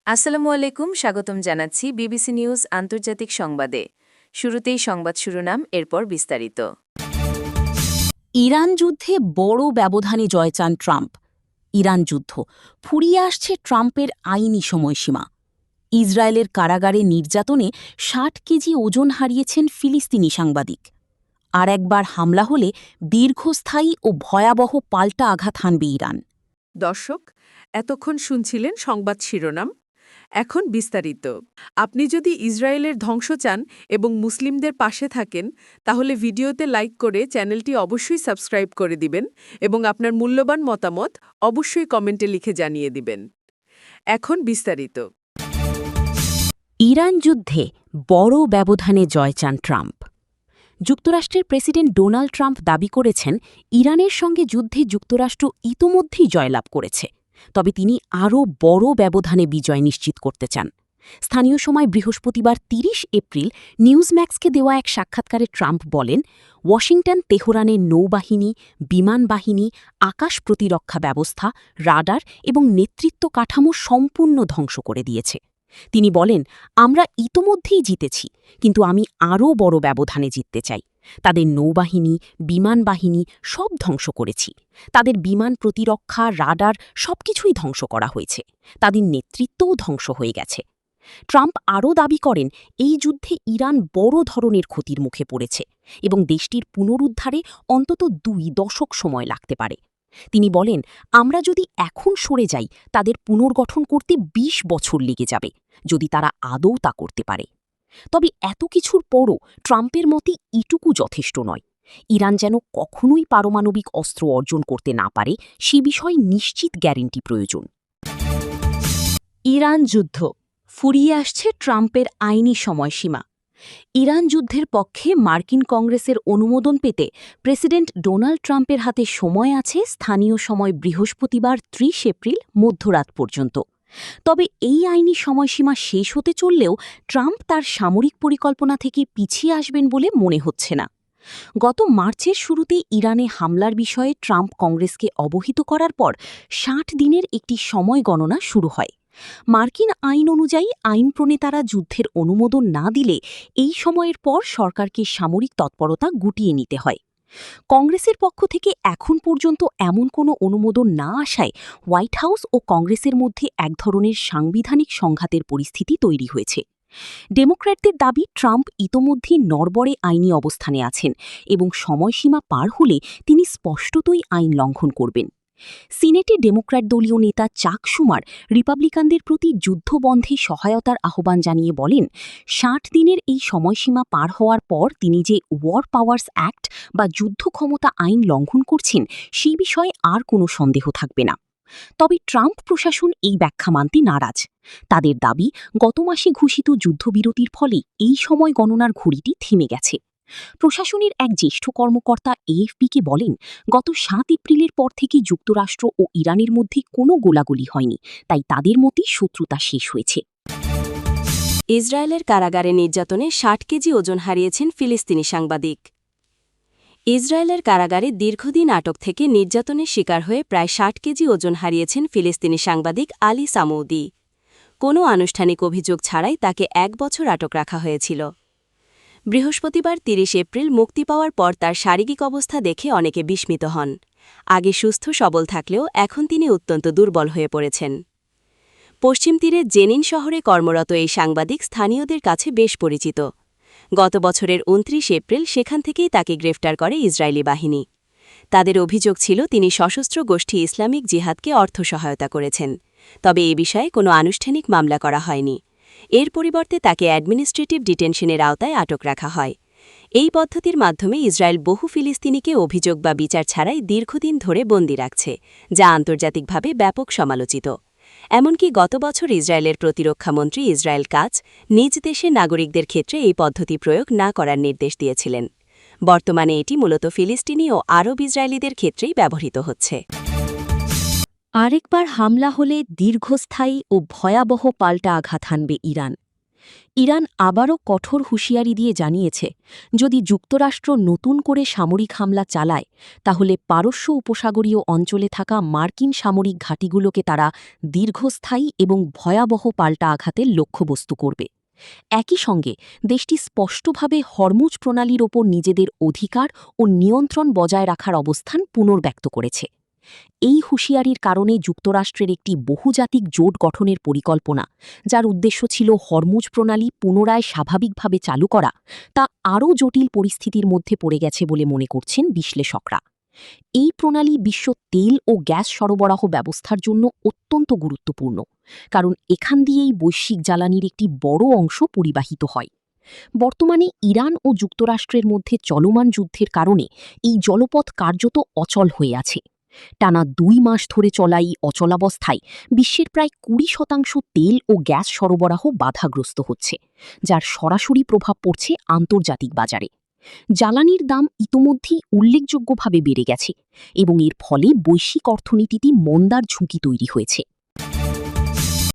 আসসালামু আলাইকুম, স্বাগতম জানাচ্ছি বিবিসি নিউজ আন্তর্জাতিক সংবাদে। শুরুতেই সংবাদ শিরোনাম, এরপর বিস্তারিত। ইরান যুদ্ধে বড় ব্যবধানে জয় চান ট্রাম্প। ইরান যুদ্ধ ফুরিয়ে আসছে ট্রাম্পের আইনি সময়সীমা। ইসরায়েলের কারাগারে নির্যাতনে ৬০ কেজি ওজন হারিয়েছেন ফিলিস্তিনি সাংবাদিক। আর একবার হামলা হলে দীর্ঘস্থায়ী ও ভয়াবহ পাল্টা আঘাত হানবে ইরান। দর্শক, এতক্ষণ শুনছিলেন সংবাদ শিরোনাম। এখন বিস্তারিত। আপনি যদি ইসরায়েলের ধ্বংস চান এবং মুসলিমদের পাশে থাকেন, তাহলে ভিডিওতে লাইক করে চ্যানেলটি অবশ্যই সাবস্ক্রাইব করে দিবেন এবং আপনার মূল্যবান মতামত অবশ্যই কমেন্টে লিখে জানিয়ে দিবেন। এখন বিস্তারিত। ইরান যুদ্ধে বড় ব্যবধানে জয় চান ট্রাম্প। যুক্তরাষ্ট্রের প্রেসিডেন্ট ডোনাল্ড ট্রাম্প দাবি করেছেন, ইরানের সঙ্গে যুদ্ধে যুক্তরাষ্ট্র ইতোমধ্যেই জয়লাভ করেছে, তবে তিনি আরও বড় ব্যবধানে বিজয় নিশ্চিত করতে চান। স্থানীয় সময় বৃহস্পতিবার ৩০ এপ্রিল নিউজম্যাক্সকে দেওয়া এক সাক্ষাৎকারে ট্রাম্প বলেন, ওয়াশিংটন তেহরানের নৌবাহিনী, বিমান বাহিনী, আকাশ প্রতিরক্ষা ব্যবস্থা, রাডার এবং নেতৃত্ব কাঠামো সম্পূর্ণ ধ্বংস করে দিয়েছে। তিনি বলেন, আমরা ইতোমধ্যেই জিতেছি, কিন্তু আমি আরও বড় ব্যবধানে জিততে চাই। তাদের নৌবাহিনী, বিমান বাহিনী সব ধ্বংস করেছি। তাদের বিমান প্রতিরক্ষা, রাডার সবকিছুই ধ্বংস করা হয়েছে। তাদের নেতৃত্বও ধ্বংস হয়ে গেছে। ট্রাম্প আরও দাবি করেন, এই যুদ্ধে ইরান বড় ধরনের ক্ষতির মুখে পড়েছে এবং দেশটির পুনরুদ্ধারে অন্তত ২ দশক সময় লাগতে পারে। তিনি বলেন, আমরা যদি এখন সরে যাই, তাদের পুনর্গঠন করতে ২০ বছর লেগে যাবে, যদি তারা আদৌ তা করতে পারে। তবে এত কিছুর পরও ট্রাম্পের মতে এটুকু যথেষ্ট নয়। ইরান যেন কখনোই পারমাণবিক অস্ত্র অর্জন করতে না পারে, সে বিষয়ে নিশ্চিত গ্যারেন্টি প্রয়োজন। ইরান যুদ্ধ ফুরিয়ে আসছে ট্রাম্পের আইনি সময়সীমা। ইরান যুদ্ধের পক্ষে মার্কিন কংগ্রেসের অনুমোদন পেতে প্রেসিডেন্ট ডোনাল্ড ট্রাম্পের হাতে সময় আছে স্থানীয় সময় বৃহস্পতিবার ৩০ এপ্রিল মধ্যরাত পর্যন্ত। তবে এই আইনি সময়সীমা শেষ হতে চললেও ট্রাম্প তার সামরিক পরিকল্পনা থেকে পিছিয়ে আসবেন বলে মনে হচ্ছে না। গত মার্চের শুরুতে ইরানে হামলার বিষয়ে ট্রাম্প কংগ্রেসকে অবহিত করার পর ৬০ দিনের একটি সময় গণনা শুরু হয়। মার্কিন আইন অনুযায়ী আইন প্রণেতারা যুদ্ধের অনুমোদন না দিলে এই সময়ের পর সরকারকে সামরিক তৎপরতা গুটিয়ে নিতে হয়। কংগ্রেসের পক্ষ থেকে এখন পর্যন্ত এমন কোনো অনুমোদন না আসায় হোয়াইট হাউস ও কংগ্রেসের মধ্যে এক ধরনের সাংবিধানিক সংঘাতের পরিস্থিতি তৈরি হয়েছে। ডেমোক্র্যাটদের দাবি, ট্রাম্প ইতোমধ্যেই নড়বড়ে আইনি অবস্থানে আছেন এবং সময়সীমা পার হলে তিনি স্পষ্টতই আইন লঙ্ঘন করবেন। সিনেটে ডেমোক্র্যাট দলীয় নেতা চাক শুমার রিপাবলিকানদের প্রতি যুদ্ধবন্ধে সহায়তার আহ্বান জানিয়ে বলেন, ৬০ দিনের এই সময়সীমা পার হওয়ার পর তিনি যে ওয়ার পাওয়ার্স অ্যাক্ট বা যুদ্ধ ক্ষমতা আইন লঙ্ঘন করছেন, সেই বিষয়ে আর কোনো সন্দেহ থাকবে না। তবে ট্রাম্প প্রশাসন এই ব্যাখ্যা মানতে নারাজ। তাদের দাবি, গত মাসে ঘোষিত যুদ্ধবিরতির ফলে এই সময় গণনার ঘড়িটি থেমে গেছে। প্রশাসনের এক জ্যেষ্ঠ কর্মকর্তা এএফপিকে বলেন, গত ৭ এপ্রিলের পর থেকে যুক্তরাষ্ট্র ও ইরানের মধ্যে কোনো গোলাগুলি হয়নি, তাই তাদের মতে শত্রুতা শেষ হয়েছে। ইসরায়েলের কারাগারে নির্যাতনে ৬০ কেজি ওজন হারিয়েছেন ফিলিস্তিনি সাংবাদিক। ইসরায়েলের কারাগারে দীর্ঘদিন আটক থেকে নির্যাতনের শিকার হয়ে প্রায় ৬০ কেজি ওজন হারিয়েছেন ফিলিস্তিনি সাংবাদিক আলী সামৌদি। কোনো আনুষ্ঠানিক অভিযোগ ছাড়াই তাকে ১ বছর আটক রাখা হয়েছিল। বৃহস্পতিবার ৩০ এপ্রিল মুক্তি পাওয়ার পর তার শারীরিক অবস্থা দেখে অনেকে বিস্মিত হন। আগে সুস্থ সবল থাকলেও এখন তিনি অত্যন্ত দুর্বল হয়ে পড়েছেন। পশ্চিম তীরে জেনিন শহরে কর্মরত এই সাংবাদিক স্থানীয়দের কাছে বেশ পরিচিত। গত বছরের ২৯ এপ্রিল সেখান থেকেই তাকে গ্রেফতার করে ইসরায়েলি বাহিনী। তাদের অভিযোগ ছিল তিনি সশস্ত্র গোষ্ঠী ইসলামিক জিহাদকে অর্থ সহায়তা করেছেন, তবে এ বিষয়ে কোনো আনুষ্ঠানিক মামলা করা হয়নি। এর পরিবর্তে তাকে অ্যাডমিনিস্ট্রেটিভ ডিটেনশনের আওতায় আটক রাখা হয়। এই পদ্ধতির মাধ্যমে ইসরায়েল বহু ফিলিস্তিনিকে অভিযোগ বা বিচার ছাড়াই দীর্ঘদিন ধরে বন্দী রাখছে, যা আন্তর্জাতিকভাবে ব্যাপক সমালোচিত। এমনকি গত বছর ইসরায়েলের প্রতিরক্ষামন্ত্রী ইসরায়েল কাজ নিজ দেশের নাগরিকদের ক্ষেত্রে এই পদ্ধতি প্রয়োগ না করার নির্দেশ দিয়েছিলেন। বর্তমানে এটি মূলত ফিলিস্তিনি ও আরব ইসরায়েলিদের ক্ষেত্রেই ব্যবহৃত হচ্ছে। আরেকবার হামলা হলে দীর্ঘস্থায়ী ও ভয়াবহ পাল্টা আঘাত হানবে ইরান। ইরান আবারও কঠোর হুঁশিয়ারি দিয়ে জানিয়েছে, যদি যুক্তরাষ্ট্র নতুন করে সামরিক হামলা চালায় তাহলে পারস্য উপসাগরীয় অঞ্চলে থাকা মার্কিন সামরিক ঘাঁটিগুলোকে তারা দীর্ঘস্থায়ী এবং ভয়াবহ পাল্টা আঘাতের লক্ষ্যবস্তু করবে। একই সঙ্গে দেশটি স্পষ্টভাবে হরমুজ প্রণালীর ওপর নিজেদের অধিকার ও নিয়ন্ত্রণ বজায় রাখার অবস্থান পুনর্ব্যক্ত করেছে। এই হুঁশিয়ারির কারণে যুক্তরাষ্ট্রের একটি বহুজাতিক জোট গঠনের পরিকল্পনা, যার উদ্দেশ্য ছিল হরমুজ প্রণালী পুনরায় স্বাভাবিকভাবে চালু করা, তা আরও জটিল পরিস্থিতির মধ্যে পড়ে গেছে বলে মনে করছেন বিশ্লেষকরা। এই প্রণালী বিশ্ব তেল ও গ্যাস সরবরাহ ব্যবস্থার জন্য অত্যন্ত গুরুত্বপূর্ণ, কারণ এখান দিয়েই বৈশ্বিক জ্বালানির একটি বড় অংশ পরিবাহিত হয়। বর্তমানে ইরান ও যুক্তরাষ্ট্রের মধ্যে চলমান যুদ্ধের কারণে এই জলপথ কার্যত অচল হয়ে আছে। টানা ২ মাস ধরে চলা এই অচলাবস্থায় বিশ্বের প্রায় ২০% তেল ও গ্যাস সরবরাহ বাধাগ্রস্ত হচ্ছে, যার সরাসরি প্রভাব পড়ছে আন্তর্জাতিক বাজারে। জ্বালানির দাম ইতোমধ্যেই উল্লেখযোগ্যভাবে বেড়ে গেছে এবং এর ফলে বৈশ্বিক অর্থনীতিতে মন্দার ঝুঁকি তৈরি হয়েছে।